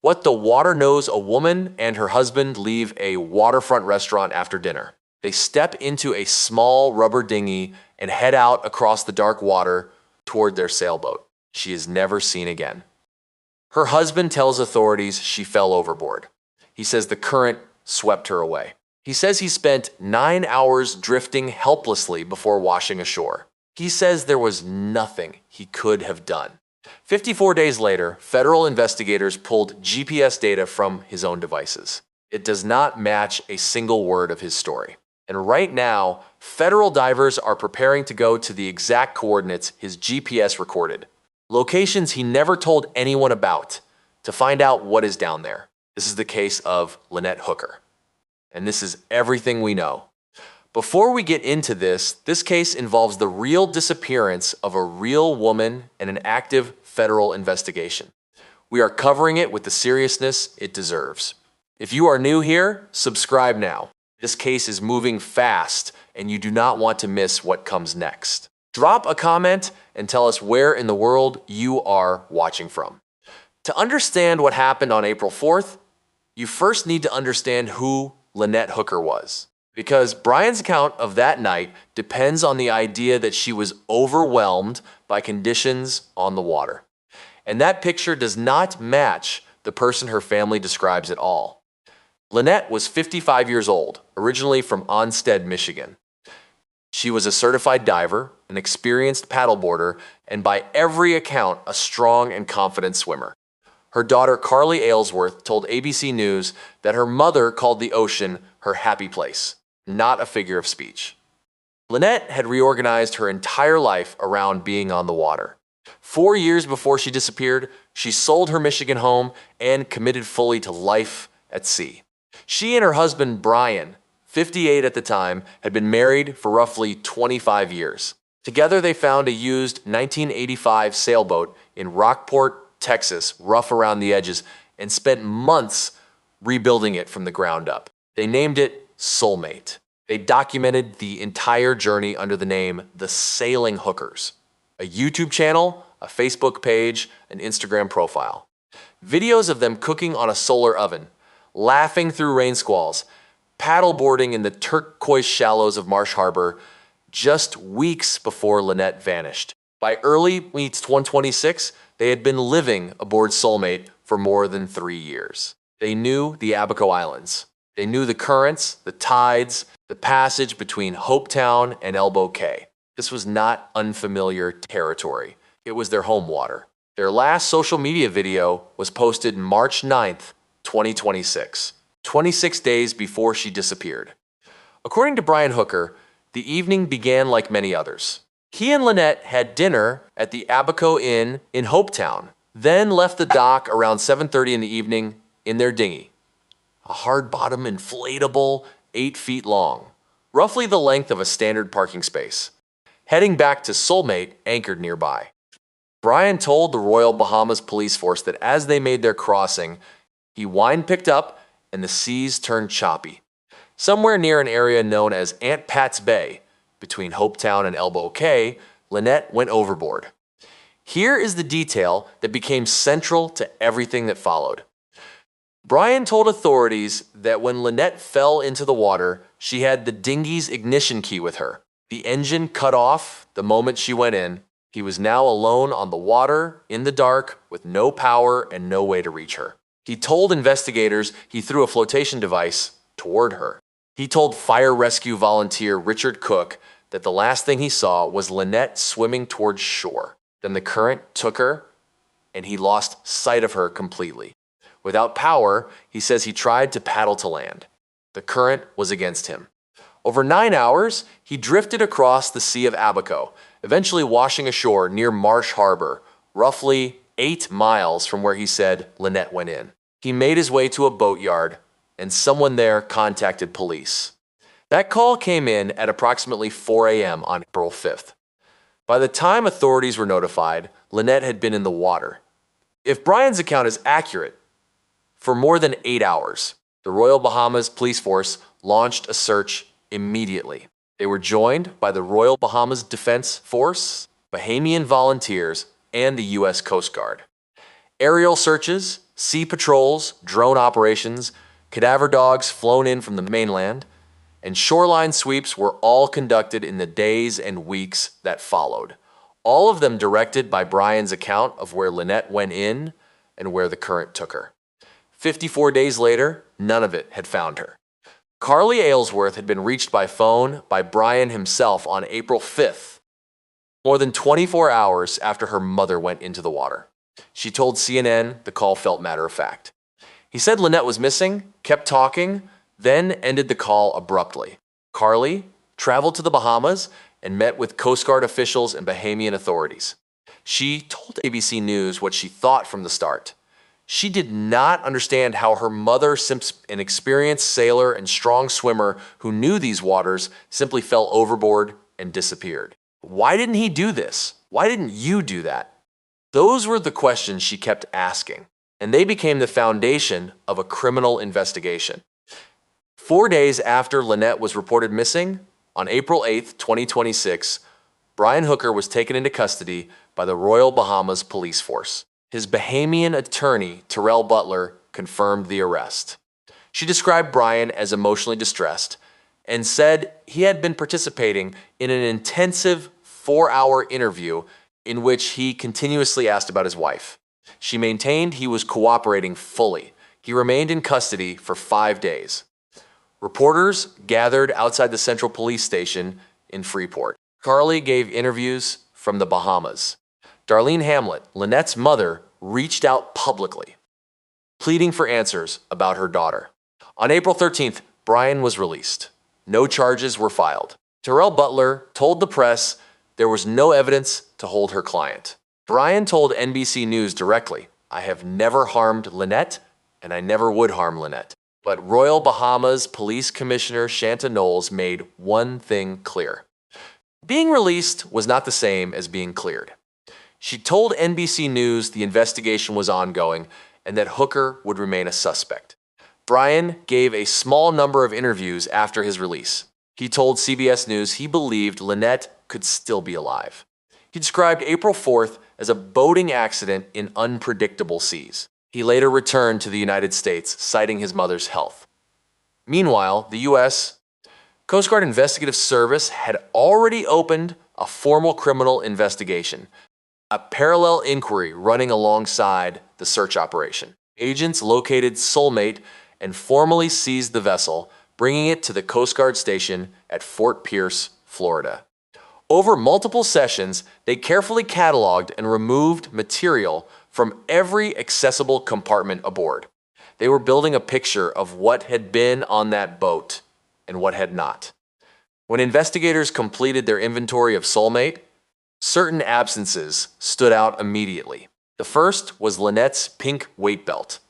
What the water knows: a woman and her husband leave a waterfront restaurant after dinner. They step into a small rubber dinghy and head out across the dark water toward their sailboat. She is never seen again. Her husband tells authorities she fell overboard. He says the current swept her away. He says he spent 9 hours drifting helplessly before washing ashore. He says there was nothing he could have done. 54 days later, federal investigators pulled GPS data from his own devices. It does not match a single word of his story. And right now, federal divers are preparing to go to the exact coordinates his GPS recorded, locations he never told anyone about, to find out what is down there. This is the case of Lynette Hooker. And this is everything we know. Before we get into this case involves the real disappearance of a real woman and an active federal investigation. We are covering it with the seriousness it deserves. If you are new here, subscribe now. This case is moving fast, and you do not want to miss what comes next. Drop a comment and tell us where in the world you are watching from. To understand what happened on April 4th, you first need to understand who Lynette Hooker was. Because Brian's account of that night depends on the idea that she was overwhelmed by conditions on the water. And that picture does not match the person her family describes at all. Lynette was 55 years old, originally from Onstead, Michigan. She was a certified diver, an experienced paddleboarder, and by every account, a strong and confident swimmer. Her daughter, Carly Aylesworth, told ABC News that her mother called the ocean her happy place, not a figure of speech. Lynette had reorganized her entire life around being on the water. 4 years before she disappeared, she sold her Michigan home and committed fully to life at sea. She and her husband, Brian, 58 at the time, had been married for roughly 25 years. Together, they found a used 1985 sailboat in Rockport, Texas, rough around the edges, and spent months rebuilding it from the ground up. They named it Soulmate. They documented the entire journey under the name The Sailing Hookers, a YouTube channel, a Facebook page, an Instagram profile. Videos of them cooking on a solar oven, laughing through rain squalls, paddleboarding in the turquoise shallows of Marsh Harbor, just weeks before Lynette vanished. By early 126, they had been living aboard Soulmate for more than 3 years. They knew the Abaco Islands. They knew the currents, the tides, the passage between Hopetown and Elbow Cay. This was not unfamiliar territory. It was their home water. Their last social media video was posted March 9th, 2026, 26 days before she disappeared. According to Brian Hooker, the evening began like many others. He and Lynette had dinner at the Abaco Inn in Hopetown, then left the dock around 7:30 in the evening in their dinghy, a hard-bottom inflatable 8 feet long, roughly the length of a standard parking space, heading back to Soulmate anchored nearby. Brian told the Royal Bahamas police force that as they made their crossing, wind picked up and the seas turned choppy. Somewhere near an area known as Aunt Pat's Bay, between Hopetown and Elbow Cay, Lynette went overboard. Here is the detail that became central to everything that followed. Brian told authorities that when Lynette fell into the water, she had the dinghy's ignition key with her. The engine cut off the moment she went in. He was now alone on the water, in the dark, with no power and no way to reach her. He told investigators he threw a flotation device toward her. He told fire rescue volunteer Richard Cook that the last thing he saw was Lynette swimming towards shore. Then the current took her, and he lost sight of her completely. Without power, he says he tried to paddle to land. The current was against him. Over 9 hours, he drifted across the Sea of Abaco, eventually washing ashore near Marsh Harbor, roughly 8 miles from where he said Lynette went in. He made his way to a boatyard, and someone there contacted police. That call came in at approximately 4 a.m. on April 5th. By the time authorities were notified, Lynette had been in the water. If Brian's account is accurate, for more than 8 hours, the Royal Bahamas Police Force launched a search immediately. They were joined by the Royal Bahamas Defense Force, Bahamian volunteers, and the U.S. Coast Guard. Aerial searches, sea patrols, drone operations, cadaver dogs flown in from the mainland, and shoreline sweeps were all conducted in the days and weeks that followed, all of them directed by Brian's account of where Lynette went in and where the current took her. 54 days later, none of it had found her. Carly Aylesworth had been reached by phone by Brian himself on April 5th, more than 24 hours after her mother went into the water. She told CNN the call felt matter of fact. He said Lynette was missing, kept talking, then ended the call abruptly. Carly traveled to the Bahamas and met with Coast Guard officials and Bahamian authorities. She told ABC News what she thought from the start. She did not understand how her mother, an experienced sailor and strong swimmer who knew these waters, simply fell overboard and disappeared. Why didn't he do this? Why didn't you do that? Those were the questions she kept asking, and they became the foundation of a criminal investigation. 4 days after Lynette was reported missing, on April 8, 2026, Brian Hooker was taken into custody by the Royal Bahamas Police Force. His Bahamian attorney, Terrell Butler, confirmed the arrest. She described Brian as emotionally distressed and said he had been participating in an intensive 4-hour interview in which he continuously asked about his wife. She maintained he was cooperating fully. He remained in custody for 5 days. Reporters gathered outside the Central Police Station in Freeport. Carly gave interviews from the Bahamas. Darlene Hamlet, Lynette's mother, reached out publicly, pleading for answers about her daughter. On April 13th, Brian was released. No charges were filed. Terrell Butler told the press there was no evidence to hold her client. Brian told NBC News directly, "I have never harmed Lynette, and I never would harm Lynette." But Royal Bahamas Police Commissioner Shanta Knowles made one thing clear. Being released was not the same as being cleared. She told NBC News the investigation was ongoing and that Hooker would remain a suspect. Brian gave a small number of interviews after his release. He told CBS News he believed Lynette could still be alive. He described April 4th as a boating accident in unpredictable seas. He later returned to the United States, citing his mother's health. Meanwhile, the U.S. Coast Guard Investigative Service had already opened a formal criminal investigation, a parallel inquiry running alongside the search operation. Agents located Soulmate and formally seized the vessel, bringing it to the Coast Guard station at Fort Pierce, Florida. Over multiple sessions, they carefully cataloged and removed material from every accessible compartment aboard. They were building a picture of what had been on that boat and what had not. When investigators completed their inventory of Soulmate, certain absences stood out immediately. The first was Lynette's pink weight belt.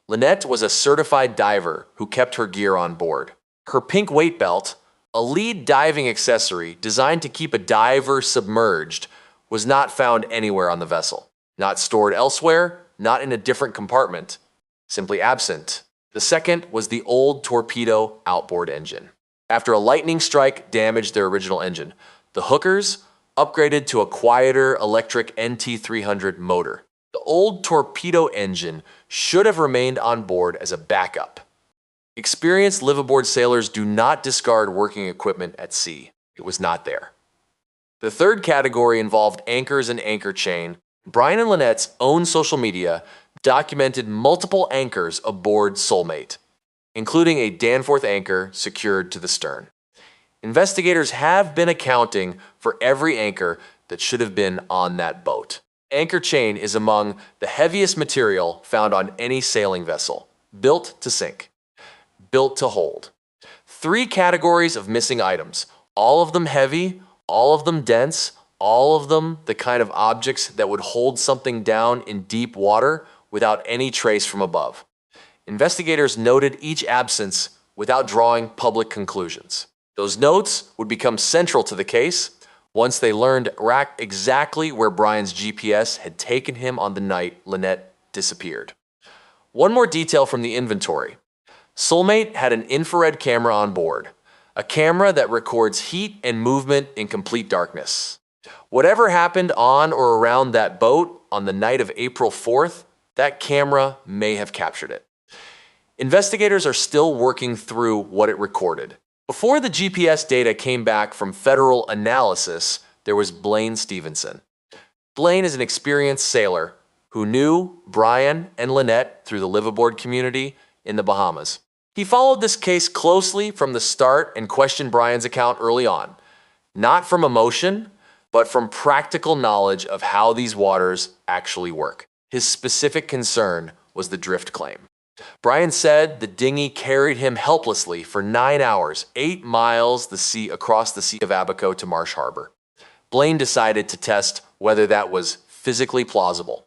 Lynette was a certified diver who kept her gear on board. Her pink weight belt, a lead diving accessory designed to keep a diver submerged, was not found anywhere on the vessel. Not stored elsewhere, not in a different compartment, simply absent. The second was the old torpedo outboard engine. After a lightning strike damaged their original engine, the Hookers upgraded to a quieter electric NT300 motor. The old torpedo engine should have remained on board as a backup. Experienced liveaboard sailors do not discard working equipment at sea. It was not there. The third category involved anchors and anchor chain. Brian and Lynette's own social media documented multiple anchors aboard Soulmate, including a Danforth anchor secured to the stern. Investigators have been accounting for every anchor that should have been on that boat. Anchor chain is among the heaviest material found on any sailing vessel, built to sink, built to hold. 3 categories of missing items, all of them heavy, all of them dense, all of them the kind of objects that would hold something down in deep water without any trace from above. Investigators noted each absence without drawing public conclusions. Those notes would become central to the case once they learned exactly where Brian's GPS had taken him on the night Lynette disappeared. One more detail from the inventory. Soulmate had an infrared camera on board, a camera that records heat and movement in complete darkness. Whatever happened on or around that boat on the night of April 4th That camera may have captured it. Investigators are still working through what it recorded. Before the GPS data came back from federal analysis, there was Blaine Stevenson. Blaine is an experienced sailor who knew Brian and Lynette through the liveaboard community in the Bahamas. He followed this case closely from the start and questioned Brian's account early on, not from emotion, but from practical knowledge of how these waters actually work. His specific concern was the drift claim. Brian said the dinghy carried him helplessly for 9 hours, 8 miles across the Sea of Abaco to Marsh Harbor. Blaine decided to test whether that was physically plausible.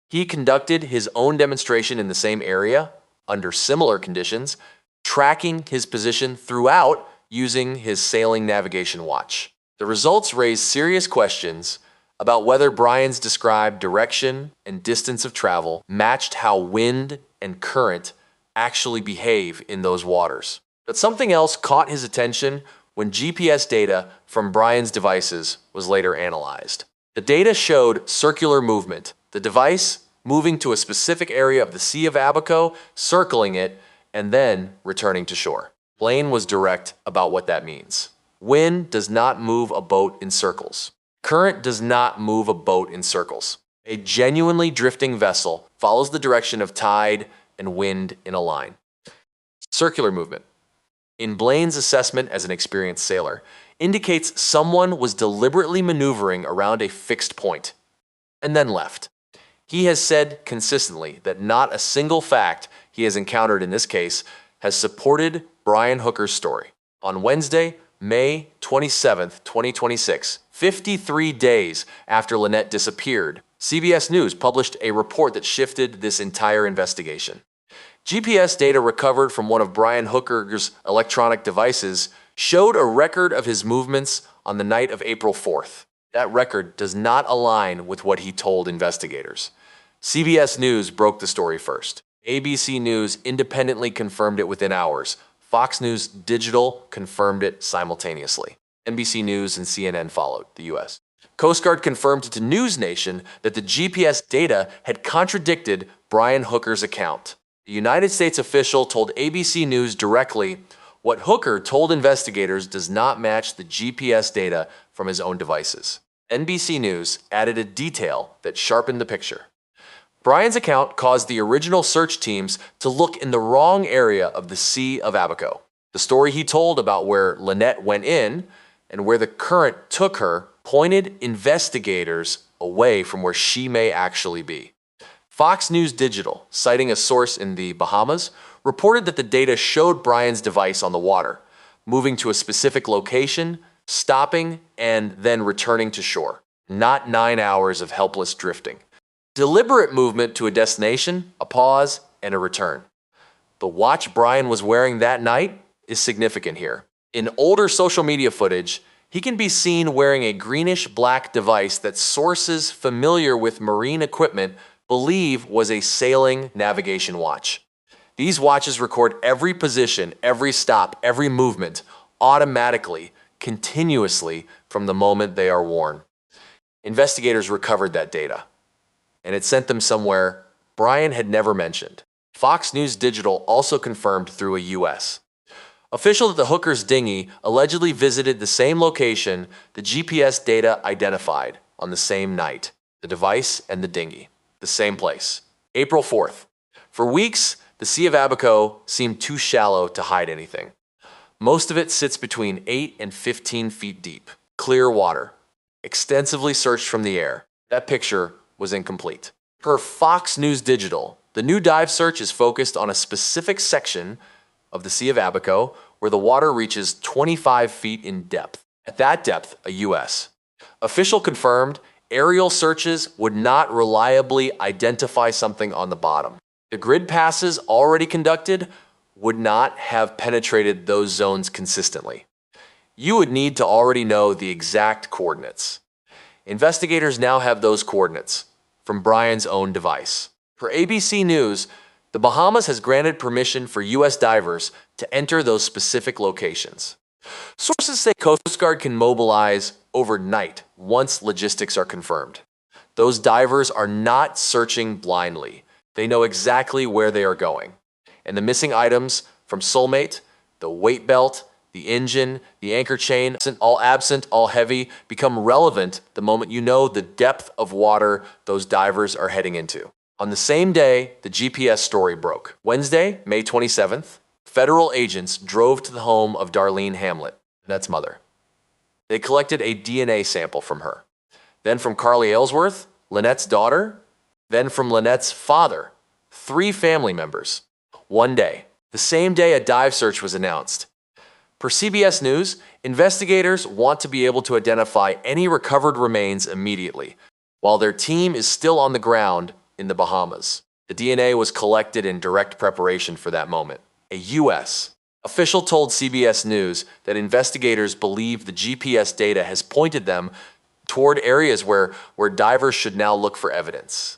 He conducted his own demonstration in the same area, under similar conditions, tracking his position throughout using his sailing navigation watch. The results raised serious questions about whether Brian's described direction and distance of travel matched how wind and current actually behave in those waters. But something else caught his attention when GPS data from Brian's devices was later analyzed. The data showed circular movement, the device moving to a specific area of the Sea of Abaco, circling it, and then returning to shore. Blaine was direct about what that means. Wind does not move a boat in circles. Current does not move a boat in circles. A genuinely drifting vessel follows the direction of tide and wind in a line. Circular movement, in Blaine's assessment as an experienced sailor, indicates someone was deliberately maneuvering around a fixed point and then left. He has said consistently that not a single fact he has encountered in this case has supported Brian Hooker's story. On Wednesday, May 27, 2026, 53 days after Lynette disappeared, CBS News published a report that shifted this entire investigation. GPS data recovered from one of Brian Hooker's electronic devices showed a record of his movements on the night of April 4th. That record does not align with what he told investigators. CBS News broke the story first. ABC News independently confirmed it within hours. Fox News Digital confirmed it simultaneously. NBC News and CNN followed, the U.S. Coast Guard confirmed to News Nation that the GPS data had contradicted Brian Hooker's account. The United States official told ABC News directly, what Hooker told investigators does not match the GPS data from his own devices. NBC News added a detail that sharpened the picture. Brian's account caused the original search teams to look in the wrong area of the Sea of Abaco. The story he told about where Lynette went in and where the current took her pointed investigators away from where she may actually be. Fox News Digital, citing a source in the Bahamas, reported that the data showed Brian's device on the water, moving to a specific location, stopping, and then returning to shore. Not 9 hours of helpless drifting. Deliberate movement to a destination, a pause, and a return. The watch Brian was wearing that night is significant here. In older social media footage, he can be seen wearing a greenish-black device that sources familiar with marine equipment believe was a sailing navigation watch. These watches record every position, every stop, every movement, automatically, continuously from the moment they are worn. Investigators recovered that data, and it sent them somewhere Brian had never mentioned. Fox News Digital also confirmed through a U.S. official that the Hooker's dinghy allegedly visited the same location the GPS data identified on the same night. The device and the dinghy. The same place. April 4th. For weeks, the Sea of Abaco seemed too shallow to hide anything. Most of it sits between 8 and 15 feet deep. Clear water. Extensively searched from the air. That picture was incomplete. Per Fox News Digital, the new dive search is focused on a specific section of the Sea of Abaco where the water reaches 25 feet in depth. At that depth, a U.S. official confirmed aerial searches would not reliably identify something on the bottom. The grid passes already conducted would not have penetrated those zones consistently. You would need to already know the exact coordinates. Investigators now have those coordinates from Brian's own device. Per ABC News, the Bahamas has granted permission for U.S. divers to enter those specific locations. Sources say Coast Guard can mobilize overnight once logistics are confirmed. Those divers are not searching blindly. They know exactly where they are going. And the missing items from Soulmate, the weight belt, the engine, the anchor chain, all absent, all heavy, become relevant the moment you know the depth of water those divers are heading into. On the same day, the GPS story broke. Wednesday, May 27th, federal agents drove to the home of Darlene Hamlet, Lynette's mother. They collected a DNA sample from her. Then from Carly Aylesworth, Lynette's daughter. Then from Lynette's father. 3 family members. One day, the same day a dive search was announced. Per CBS News, investigators want to be able to identify any recovered remains immediately, while their team is still on the ground in the Bahamas. The DNA was collected in direct preparation for that moment. A U.S. official told CBS News that investigators believe the GPS data has pointed them toward areas where divers should now look for evidence,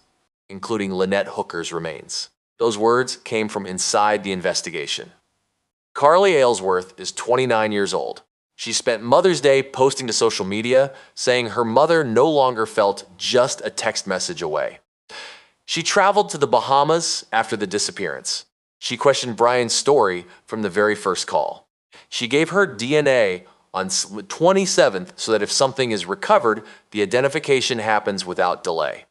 including Lynette Hooker's remains. Those words came from inside the investigation. Carly Aylesworth is 29 years old. She spent Mother's Day posting to social media, saying her mother no longer felt just a text message away. She traveled to the Bahamas after the disappearance. She questioned Brian's story from the very first call. She gave her DNA on 27th so that if something is recovered, the identification happens without delay.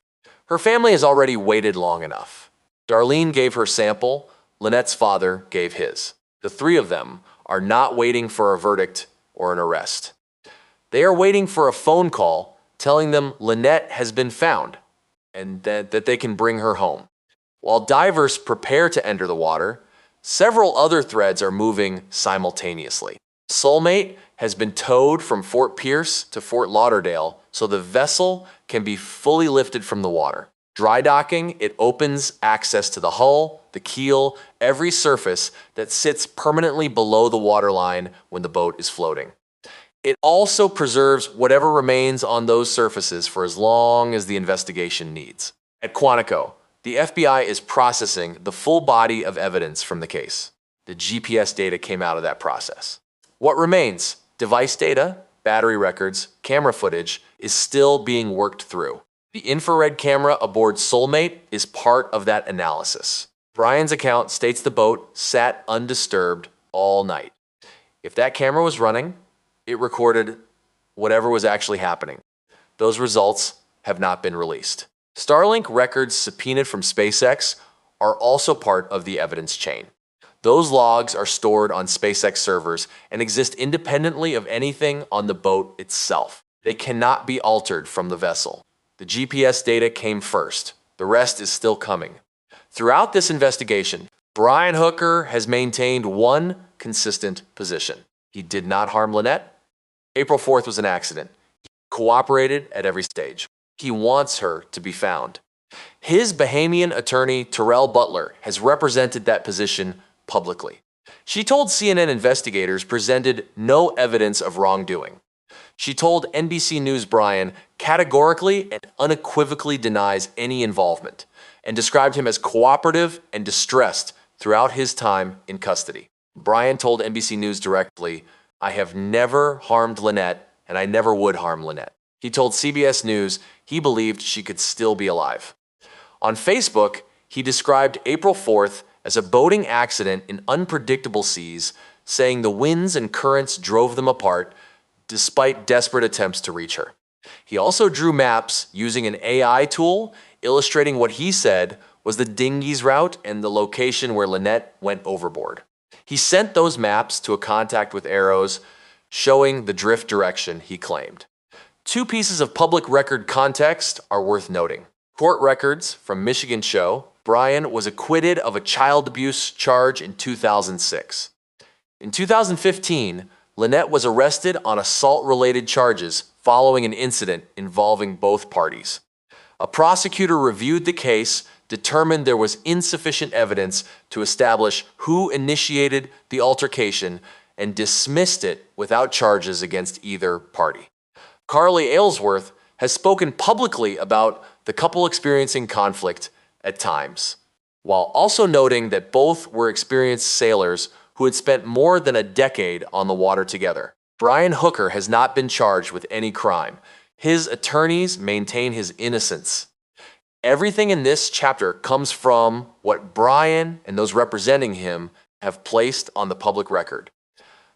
Her family has already waited long enough. Darlene gave her sample, Lynette's father gave his. The 3 of them are not waiting for a verdict or an arrest. They are waiting for a phone call telling them Lynette has been found and that they can bring her home. While divers prepare to enter the water, several other threads are moving simultaneously. Soulmate has been towed from Fort Pierce to Fort Lauderdale so the vessel can be fully lifted from the water. Dry docking, it opens access to the hull, the keel, every surface that sits permanently below the waterline when the boat is floating. It also preserves whatever remains on those surfaces for as long as the investigation needs. At Quantico, the FBI is processing the full body of evidence from the case. The GPS data came out of that process. What remains? Device data, battery records, camera footage is still being worked through. The infrared camera aboard Soulmate is part of that analysis. Brian's account states the boat sat undisturbed all night. If that camera was running, it recorded whatever was actually happening. Those results have not been released. Starlink records subpoenaed from SpaceX are also part of the evidence chain. Those logs are stored on SpaceX servers and exist independently of anything on the boat itself. They cannot be altered from the vessel. The GPS data came first. The rest is still coming. Throughout this investigation, Brian Hooker has maintained one consistent position. He did not harm Lynette. April 4th was an accident. He cooperated at every stage. He wants her to be found. His Bahamian attorney, Terrell Butler, has represented that position publicly. She told CNN investigators presented no evidence of wrongdoing. She told NBC News Brian categorically and unequivocally denies any involvement and described him as cooperative and distressed throughout his time in custody. Brian told NBC News directly, "I have never harmed Lynette and I never would harm Lynette." He told CBS News he believed she could still be alive. On Facebook, he described April 4th as a boating accident in unpredictable seas, saying the winds and currents drove them apart despite desperate attempts to reach her. He also drew maps using an AI tool, illustrating what he said was the dinghy's route and the location where Lynette went overboard. He sent those maps to a contact with arrows, showing the drift direction he claimed. 2 pieces of public record context are worth noting. Court records from Michigan show Brian was acquitted of a child abuse charge in 2006. In 2015, Lynette was arrested on assault-related charges following an incident involving both parties. A prosecutor reviewed the case, determined there was insufficient evidence to establish who initiated the altercation, and dismissed it without charges against either party. Carly Aylesworth has spoken publicly about the couple experiencing conflict at times, while also noting that both were experienced sailors who had spent more than a decade on the water together. Brian Hooker has not been charged with any crime. His attorneys maintain his innocence. Everything in this chapter comes from what Brian and those representing him have placed on the public record.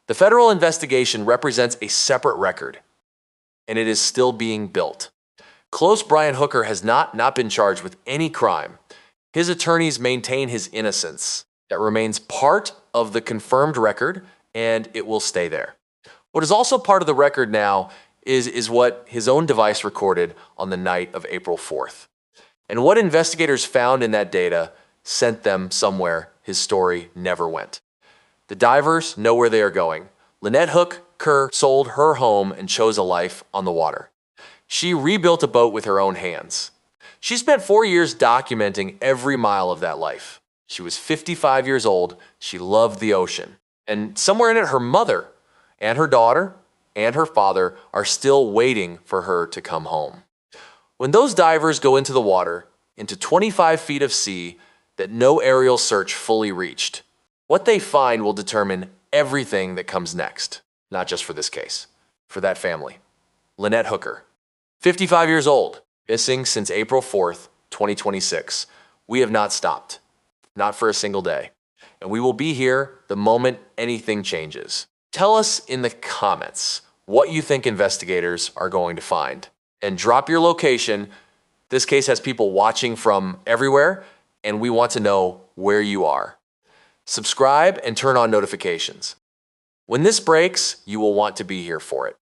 The federal investigation represents a separate record, and it is still being built. Close Brian Hooker has not been charged with any crime. His attorneys maintain his innocence. That remains part of the confirmed record, and it will stay there. What is also part of the record now is what his own device recorded on the night of April 4th. And what investigators found in that data sent them somewhere his story never went. The divers know where they are going. Lynette Hooker sold her home and chose a life on the water. She rebuilt a boat with her own hands. She spent 4 years documenting every mile of that life. She was 55 years old. She loved the ocean. And somewhere in it, her mother and her daughter and her father are still waiting for her to come home. When those divers go into the water, into 25 feet of sea that no aerial search fully reached, what they find will determine everything that comes next, not just for this case, for that family. Lynette Hooker, 55 years old, missing since April 4th, 2026. We have not stopped, not for a single day. And we will be here the moment anything changes. Tell us in the comments what you think investigators are going to find. And drop your location. This case has people watching from everywhere, and we want to know where you are. Subscribe and turn on notifications. When this breaks, you will want to be here for it.